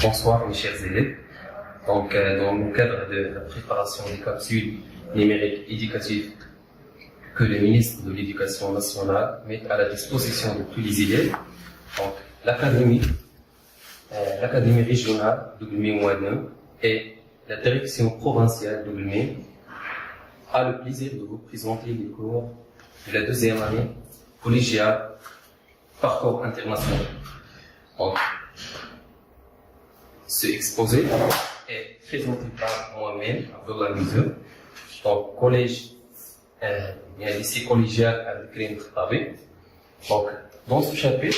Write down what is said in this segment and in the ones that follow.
Bonsoir mes chers élèves. Donc, dans le cadre de la préparation des capsules numériques éducatives que le ministre de l'Éducation nationale met à la disposition de tous les élèves, donc l'académie régionale de Gulmé-Moine et la direction provinciale de Gulmé a le plaisir de vous présenter les cours de la deuxième année collégiale Parcours international. Donc, ce exposé est présenté par moi-même, Abdullah Mizou, donc collège, lycée collégial Abdelkrim Khattabi. Donc, dans ce chapitre,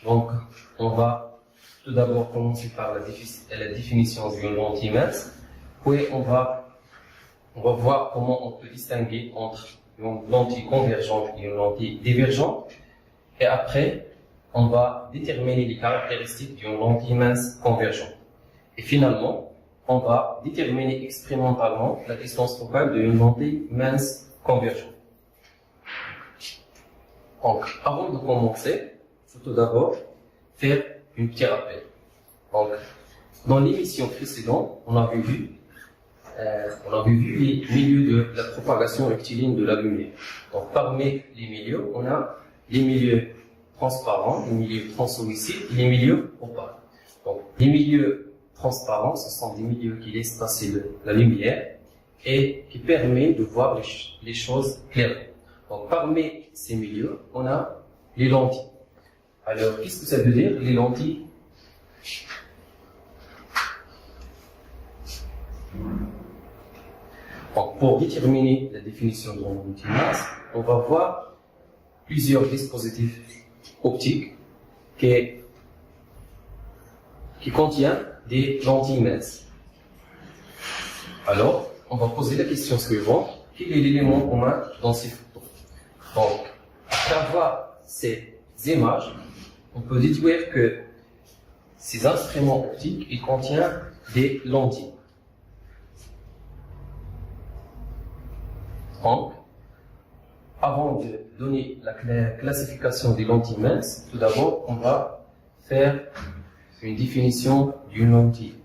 donc, on va tout d'abord commencer par la définition d'une lentille mince, puis on va voir comment on peut distinguer entre une lentille convergente et une lentille divergente, et après, on va déterminer les caractéristiques d'une lentille mince convergente. Et finalement, on va déterminer expérimentalement la distance focale d'une lentille mince convergente. Donc, avant de commencer, il faut tout d'abord faire un petit rappel. Donc, dans l'émission précédente, on avait vu les milieux de la propagation rectiligne de la lumière. Donc, parmi les milieux, on a les milieux transparents, les milieux translucides et les milieux opaques. Donc, les milieux transparents, ce sont des milieux qui laissent passer la lumière et qui permettent de voir les choses clairement. Donc, parmi ces milieux, on a les lentilles. Alors, qu'est-ce que ça veut dire, les lentilles? Donc, pour déterminer la définition de lentille mince, on va voir plusieurs dispositifs optiques qui contiennent des lentilles minces. Alors, on va poser la question suivante: quel est l'élément commun dans ces photos? Donc, à travers ces images, on peut déduire que ces instruments optiques, ils contiennent des lentilles. Donc, avant de donner la classification des lentilles minces, tout d'abord, on va faire une définition d'une lentille.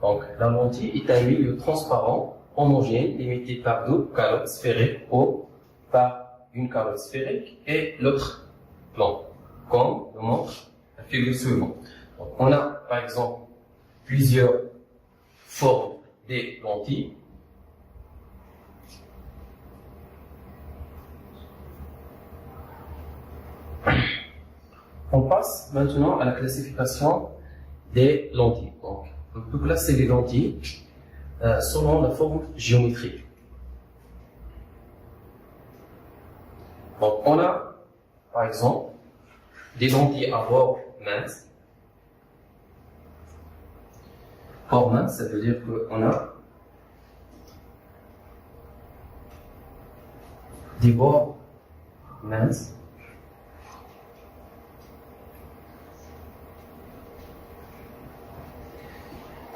Donc, la lentille est un milieu transparent, homogène, limité par deux calottes sphériques ou par une calotte sphérique et l'autre plan, comme le montre la figure suivante. Donc, on a, par exemple, plusieurs formes des lentilles. On passe maintenant à la classification des lentilles. Donc, on peut classer les lentilles selon la forme géométrique. Donc, on a, par exemple, des lentilles à bord mince. Bord mince, ça veut dire qu'on a des bords minces.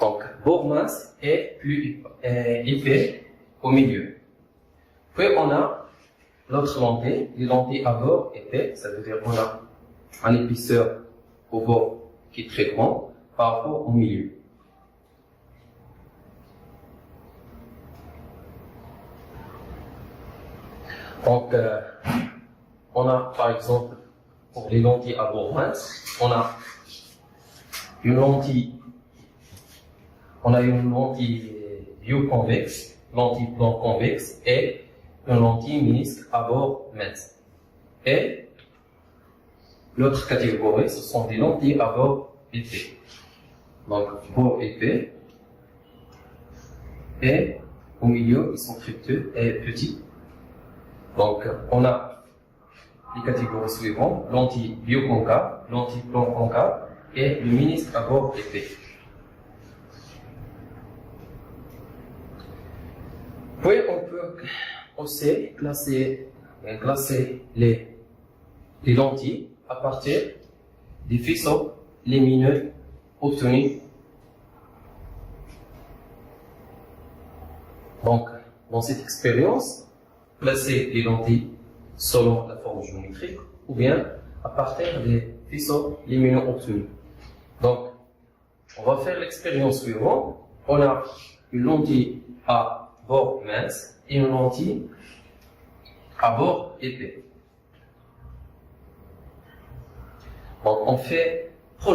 Donc, bord mince est plus épais au milieu. Puis on a l'autre lentille, les lentilles à bord épais, ça veut dire qu'on a un épaisseur au bord qui est très grand par rapport au milieu. Donc, on a par exemple, pour les lentilles à bord mince, on a une lentille bioconvexe, lentille plan convexe et une lentille ménisque à bord mince. Et l'autre catégorie, ce sont des lentilles à bord épais. Donc, bord épais et au milieu, ils sont très petits. Donc, on a les catégories suivantes: lentille bioconcave, lentille plan concave et le ménisque à bord épais. Puis on peut aussi classer les lentilles à partir des faisceaux lumineux obtenus. Donc, dans cette expérience, classer les lentilles selon la forme géométrique ou bien à partir des faisceaux lumineux obtenus. Donc, on va faire l'expérience suivante. On a une lentille à bord mince et une lentille à bord épais. Donc, on fait en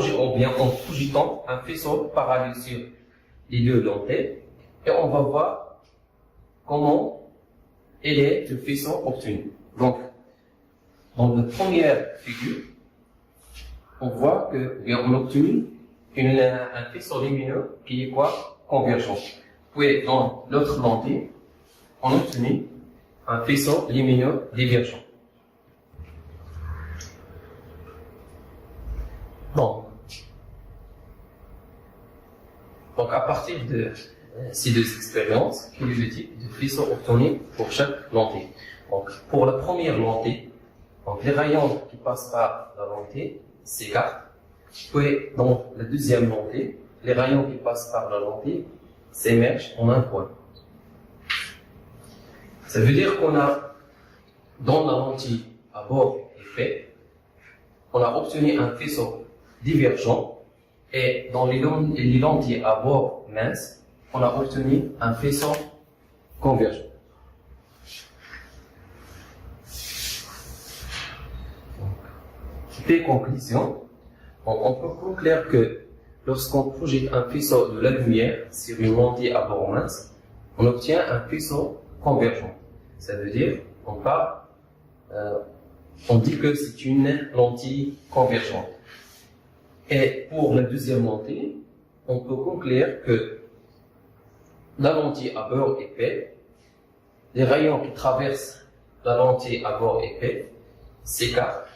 projetant un faisceau parallèle sur les deux lentilles et on va voir comment est le faisceau obtenu. Donc, dans la première figure, on voit qu'on a obtenu un faisceau lumineux qui est quoi? Convergent. Puis, dans l'autre lentille, on a obtenu un faisceau lumineux divergent. Donc, à partir de ces deux expériences, quel est le type de faisceau obtenu pour chaque lentille? Donc, pour la première lentille, donc les rayons qui passent par la lentille s'écartent. Puis, dans la deuxième lentille, les rayons qui passent par la lentille s'émergent en un point. Ça veut dire qu'on a, dans la lentille à bord épais, on a obtenu un faisceau divergent, et dans les lentilles à bord mince, on a obtenu un faisceau convergent. Des conclusions. Donc, on peut conclure que lorsqu'on projette un faisceau de la lumière sur une lentille à bord mince, on obtient un faisceau convergent. Ça veut dire on dit que c'est une lentille convergente. Et pour la deuxième lentille, on peut conclure que la lentille à bord épais, les rayons qui traversent la lentille à bord épais s'écartent,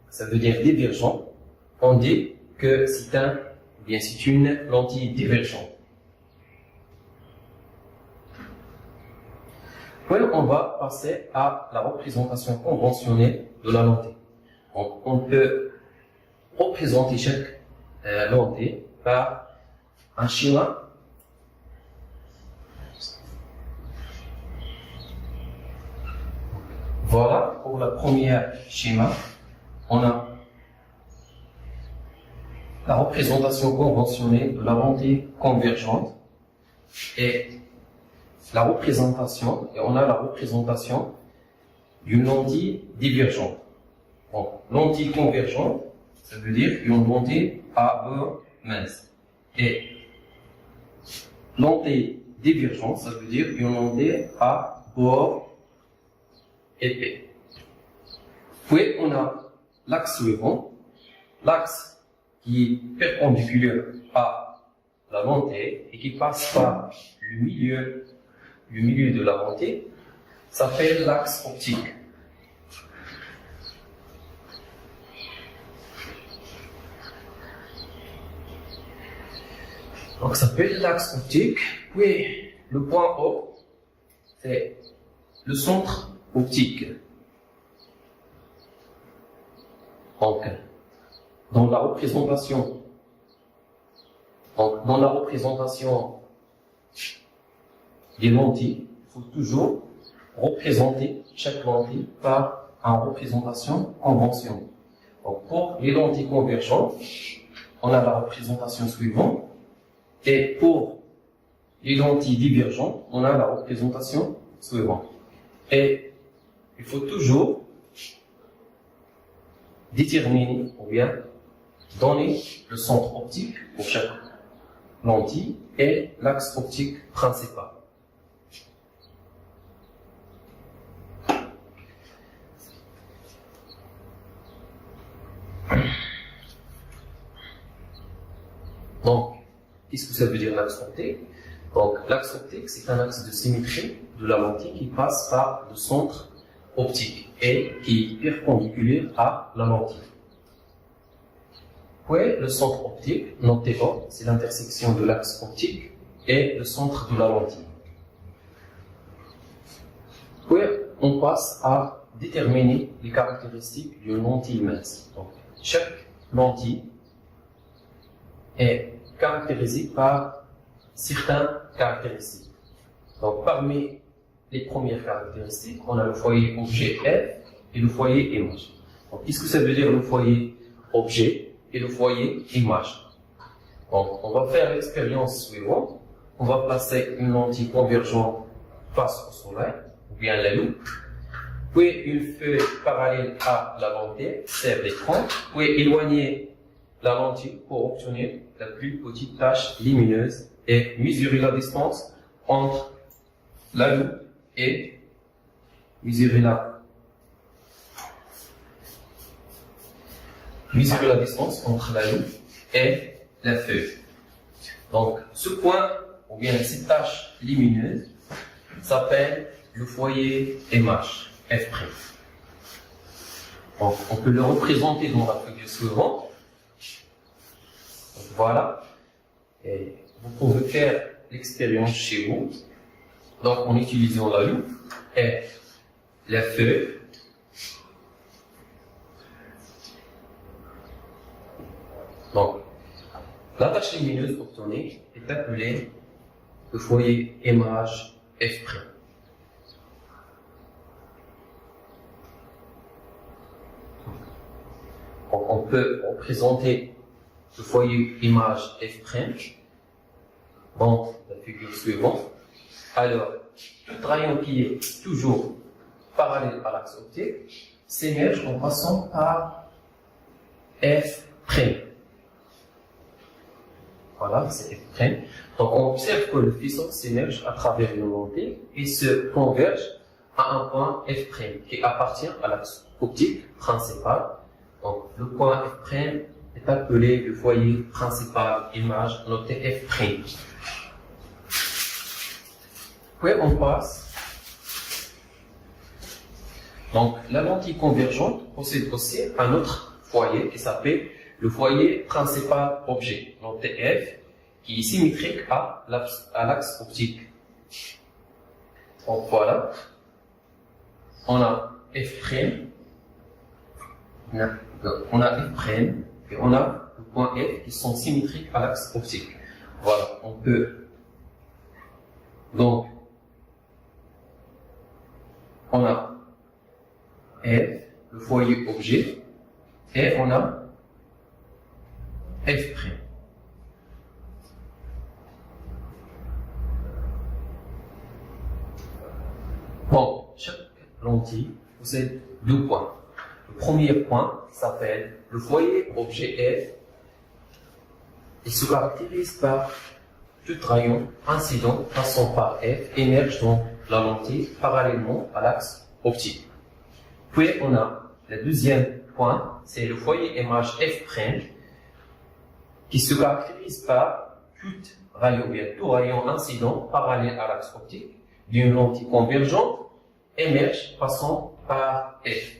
ça veut dire divergent. On dit que c'est une lentille divergente. Puis on va passer à la représentation conventionnelle de la lentille. Donc, on peut représenter chaque lentille par un schéma. Voilà, pour le premier schéma, on a la représentation conventionnelle de la lentille convergente et on a la représentation d'une lentille divergente. Donc, lentille convergente, ça veut dire une lentille à bord mince. Et lentille divergente, ça veut dire une lentille à bord épais. Puis, on a l'axe suivant, l'axe qui est perpendiculaire à la lentille et qui passe par le milieu de la lentille, s'appelle l'axe optique. Donc, ça s'appelle l'axe optique. Puis, le point O, c'est le centre optique. Donc, dans la représentation des lentilles, il faut toujours représenter chaque lentille par une représentation conventionnelle. Donc, pour les lentilles convergentes, on a la représentation suivante. Et pour les lentilles divergentes, on a la représentation suivante. Et il faut toujours déterminer ou bien donner le centre optique pour chaque lentille et l'axe optique principal. Donc, qu'est-ce que ça veut dire l'axe optique? Donc, l'axe optique, c'est un axe de symétrie de la lentille qui passe par le centre optique et qui est perpendiculaire à la lentille. Puis, le centre optique, noté O, c'est l'intersection de l'axe optique et le centre de la lentille. Puis, on passe à déterminer les caractéristiques d'une lentille mince. Donc, chaque lentille est caractérisée par certaines caractéristiques. Donc, parmi les premières caractéristiques, on a le foyer objet F et le foyer image. Donc, qu'est-ce que ça veut dire le foyer objet et le foyer image? Donc, on va faire l'expérience suivante. On va placer une lentille convergente face au soleil, ou bien la loupe, puis une feuille parallèle à la lentille sert l'écran, puis éloigner la lentille pour obtenir la plus petite tache lumineuse et mesurer la distance entre la loupe et mesurer la distance entre la loupe et la feuille. Donc, ce point, ou bien cette tache lumineuse, s'appelle le foyer MH, F'. Donc, on peut le représenter dans la figure suivante. Donc, voilà. Et vous pouvez faire l'expérience chez vous. Donc, en utilisant la loupe et la feuille. Donc, la tache lumineuse obtenue est appelée le foyer MH F'. Donc, on peut représenter le foyer image F' dans la figure suivante. Alors, tout rayon qui est toujours parallèle à l'axe optique s'émerge en passant par F'. Voilà, c'est F'. Donc, on observe que le faisceau s'émerge à travers une lentille et se converge à un point F' qui appartient à l'axe optique principal. Donc, le point F' est appelé le foyer principal image noté F'. Puis on passe. Donc, la lentille convergente possède aussi un autre foyer qui s'appelle le foyer principal objet, noté F, qui est symétrique à l'axe optique. Donc voilà, on a F', on a F' et on a le point F qui sont symétriques à l'axe optique. Voilà, on peut donc on a F, le foyer objet, et on a F'. Bon, chaque lentille possède deux points. Le premier point s'appelle le foyer objet F. Il se caractérise par tout rayon incident passant par F émerge dans la lentille parallèlement à l'axe optique. Puis on a le deuxième point, c'est le foyer image F' qui se caractérise par tout rayon incident parallèle à l'axe optique d'une lentille convergente émerge passant par F.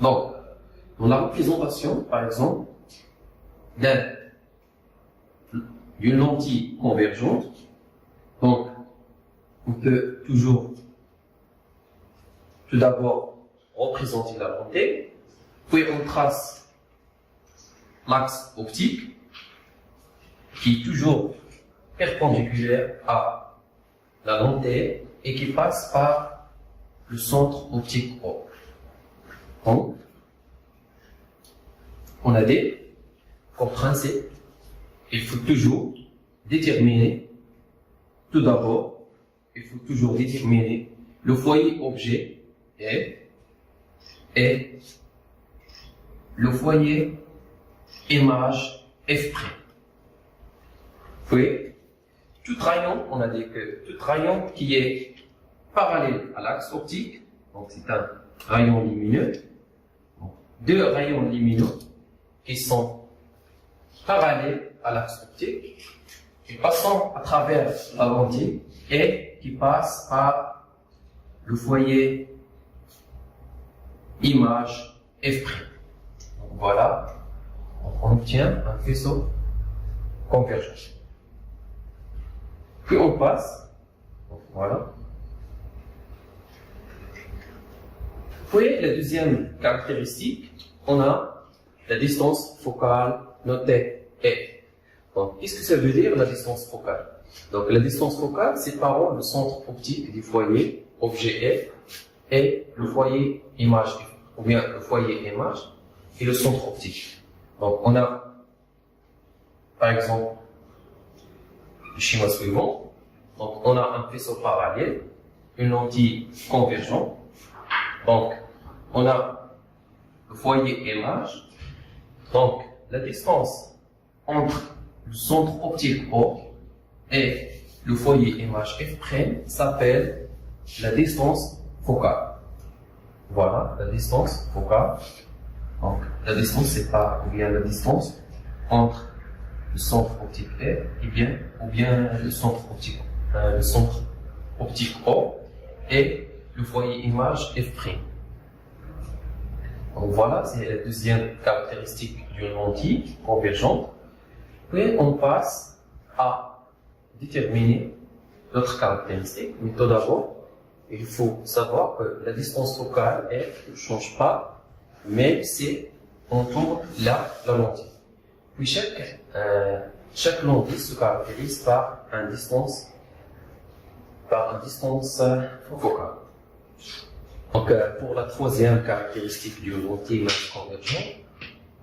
Donc, dans la représentation, par exemple, d'une lentille convergente, donc, on peut toujours tout d'abord représenter la lentille, puis on trace l'axe optique qui est toujours perpendiculaire à la lentille et qui passe par le centre optique O. Donc, on a dit, comme principe, il faut toujours déterminer, tout d'abord, il faut toujours déterminer le foyer objet et le foyer image F'. Puis, tout rayon, on a dit que tout rayon qui est parallèle à l'axe optique, donc c'est un rayon lumineux, deux rayons lumineux qui sont parallèles à l'axe optique, qui passent à travers la lentille et qui passent par le foyer image F'. Donc voilà, on obtient un faisceau convergent. Puis on passe, donc voilà. Puis la deuxième caractéristique, on a la distance focale notée F. Donc, qu'est-ce que ça veut dire la distance focale? Donc, la distance focale séparant le centre optique du foyer objet F et le foyer image F, ou bien le foyer image et le centre optique. Donc, on a par exemple, le schéma suivant. Donc, on a un faisceau parallèle, une lentille convergente. Donc, on a le foyer image. Donc, la distance entre le centre optique O et le foyer image f' s'appelle la distance focale. Voilà, la distance focale. Donc, la distance, c'est pas ou bien la distance entre le centre optique R ou bien le centre optique O et le foyer image f'. Donc voilà, c'est la deuxième caractéristique d'une lentille convergente. Puis on passe à déterminer d'autres caractéristiques. Mais tout d'abord, il faut savoir que la distance focale, elle, ne change pas, même si on tourne la lentille. Puis chaque lentille se caractérise par une distance focale. Donc, pour la troisième caractéristique d'une lentille image convergente,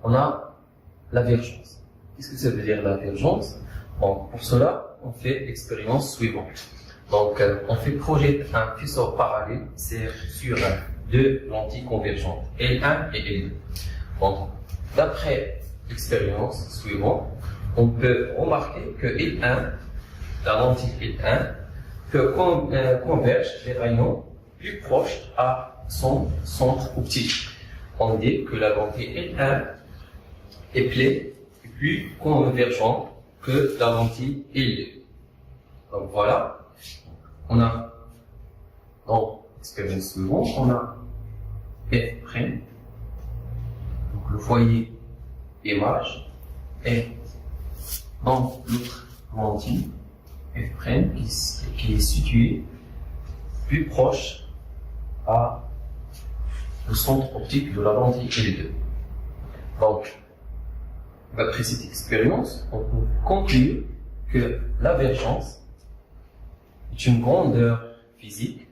on a la vergence. Qu'est-ce que ça veut dire la vergence? Bon, pour cela, on fait l'expérience suivante. Donc, on fait projeter un faisceau parallèle sur deux lentilles convergentes, L1 et L2. Donc, d'après l'expérience suivante, on peut remarquer que L1, la lentille L1, peut converge les rayons plus proches à son centre optique. On dit que la lentille L1 est plus convergente que la lentille L2. Donc voilà, on a dans l'expérience suivante, on a F', donc le foyer image, et dans l'autre lentille F' qui est située plus proche à le centre optique de la lentille L2. Donc, d'après cette expérience, on peut conclure que la vergence est une grandeur physique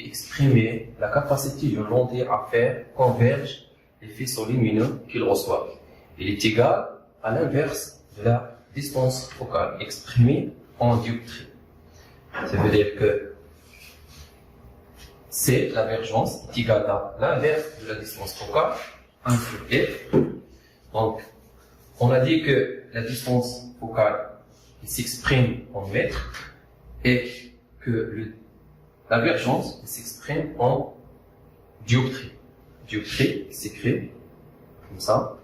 exprimer la capacité d'une lentille à faire converger les faisceaux lumineux qu'il reçoit. Il est égal à l'inverse de la distance focale exprimée en dioptrie. Ça veut dire que c'est la vergence est égale à l'inverse de la distance focale, 1 sur F. Donc, on a dit que la distance focale s'exprime en mètres et que la vergence s'exprime en dioptrie. Dioptrie s'écrit comme ça.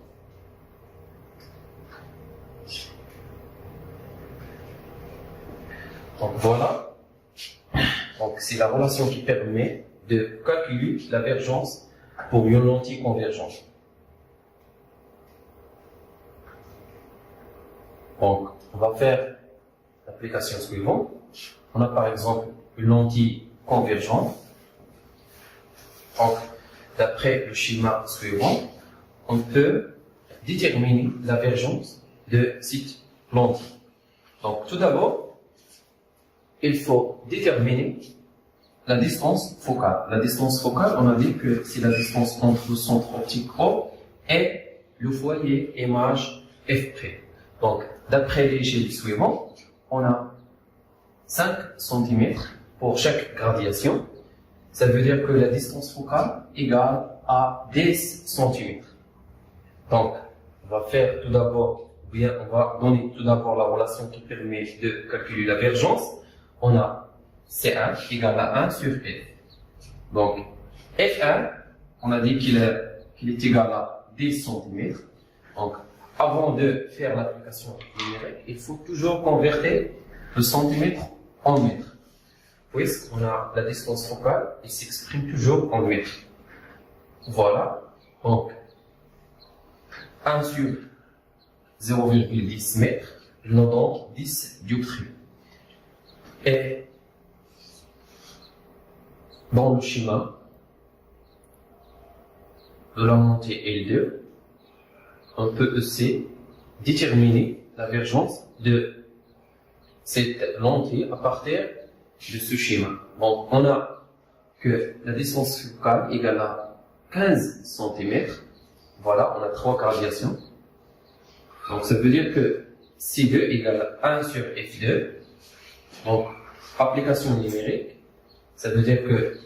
Donc voilà. Donc c'est la relation qui permet de calculer la vergence pour une lentille convergente. Donc on va faire l'application suivante. On a par exemple une lentille convergente. Donc d'après le schéma suivant, on peut déterminer la vergence de cette lentille. Donc tout d'abord, il faut déterminer la distance focale. La distance focale, on a dit que c'est la distance entre le centre optique O et le foyer image F'. Donc, d'après l'échelle suivante, on a 5 cm pour chaque gradation. Ça veut dire que la distance focale égale à 10 cm. Donc, on va faire tout d'abord, on va donner tout d'abord la relation qui permet de calculer la vergence. On a C1 égale à 1 sur F. Donc, F1, on a dit qu'il est égal à 10 cm. Donc, avant de faire l'application numérique, il faut toujours convertir le centimètre en mètre. Puisqu'on a la distance focale, il s'exprime toujours en mètres. Voilà. Donc, 1 sur 0,10 mètres, nous donne 10 dioptries. Et dans le schéma de la lentille L2, on peut aussi déterminer la vergence de cette lentille à partir de ce schéma. Donc, on a que la distance focale égale à 15 cm. Voilà, on a 3 gradations. Donc ça veut dire que C2 égale 1 sur F2. Donc application numérique, ça veut dire que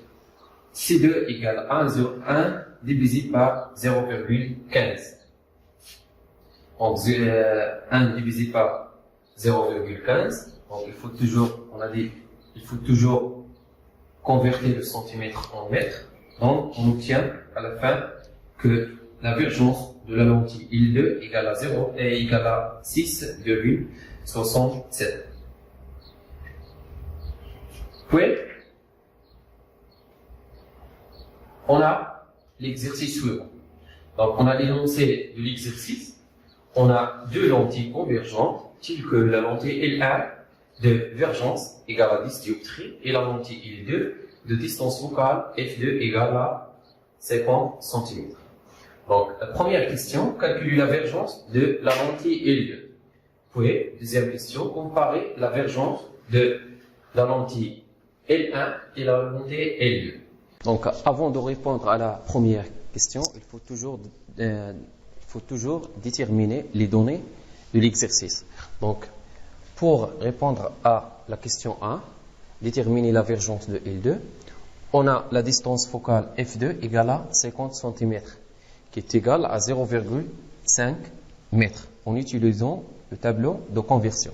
C2 égale 1 sur 1 divisé par 0,15. Donc 1 divisé par 0,15. Donc il faut toujours, on a dit, il faut toujours convertir le centimètre en mètre. Donc on obtient à la fin que la divergence de la lentille L2 égale à 0 et égale à 6,67. Puis, on a l'exercice suivant. Donc, on a l'énoncé de l'exercice. On a deux lentilles convergentes, telles que la lentille L1 de divergence égale à 10 dioptries et la lentille L2 de distance focale F2 égale à 50 cm. Donc, la première question, calculer la divergence de la lentille L2. Puis, deuxième question, comparer la divergence de la lentille L1 et la lentille L2. Donc, avant de répondre à la première question, il faut toujours déterminer les données de l'exercice. Donc, pour répondre à la question 1, déterminer la divergence de L2, on a la distance focale F2 égale à 50 cm, qui est égale à 0,5 m, en utilisant le tableau de conversion.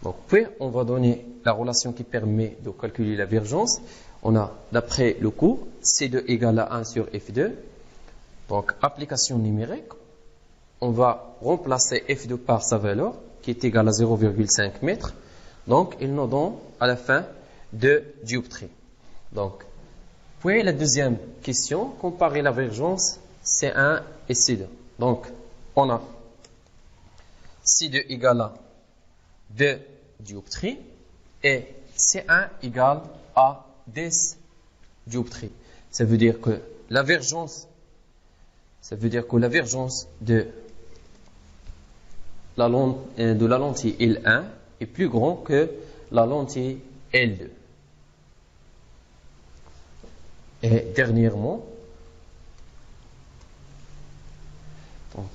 Donc, puis, on va donner la relation qui permet de calculer la divergence. On a, d'après le cours, C2 égale à 1 sur F2. Donc, application numérique, on va remplacer F2 par sa valeur, qui est égale à 0,5 m. Donc, il nous donne à la fin 2 dioptries. Donc, puis la deuxième question, comparer la divergence C1 et C2. Donc, on a C2 égale à 2 dioptries et C1 égale à 10 dioptries. Ça veut dire que la divergence de la lentille L1 est plus grande que la lentille L2. Et dernièrement, donc,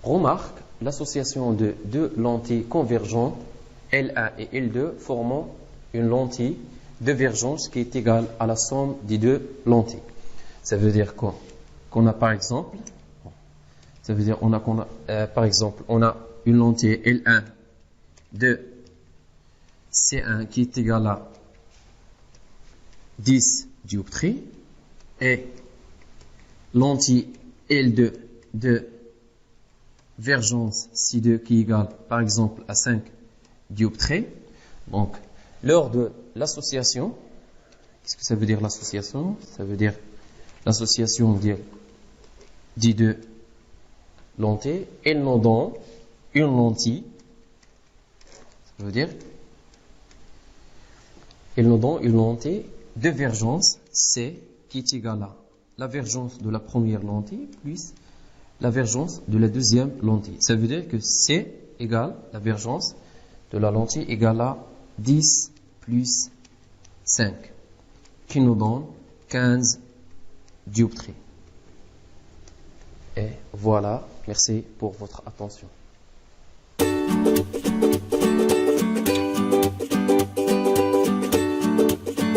remarque l'association de deux lentilles convergentes L1 et L2 formant une lentille de divergence qui est égale à la somme des deux lentilles. Ça veut dire qu'on a par exemple, on a une lentille L1 de C1 qui est égale à 10 dioptries et lentille L2 de divergence C2 qui est égale par exemple à 5 dioptries. Donc, lors de l'association, qu'est-ce que ça veut dire l'association? Ça veut dire l'association des deux lentilles. Elles nous donnent une lentille. Ça veut dire elles nous donnent une lentille de divergence C qui est égale à la divergence de la première lentille plus la divergence de la deuxième lentille. Ça veut dire que C égale la divergence de la lentille égale à 10 plus 5, qui nous donne 15 dioptries. Et voilà, merci pour votre attention.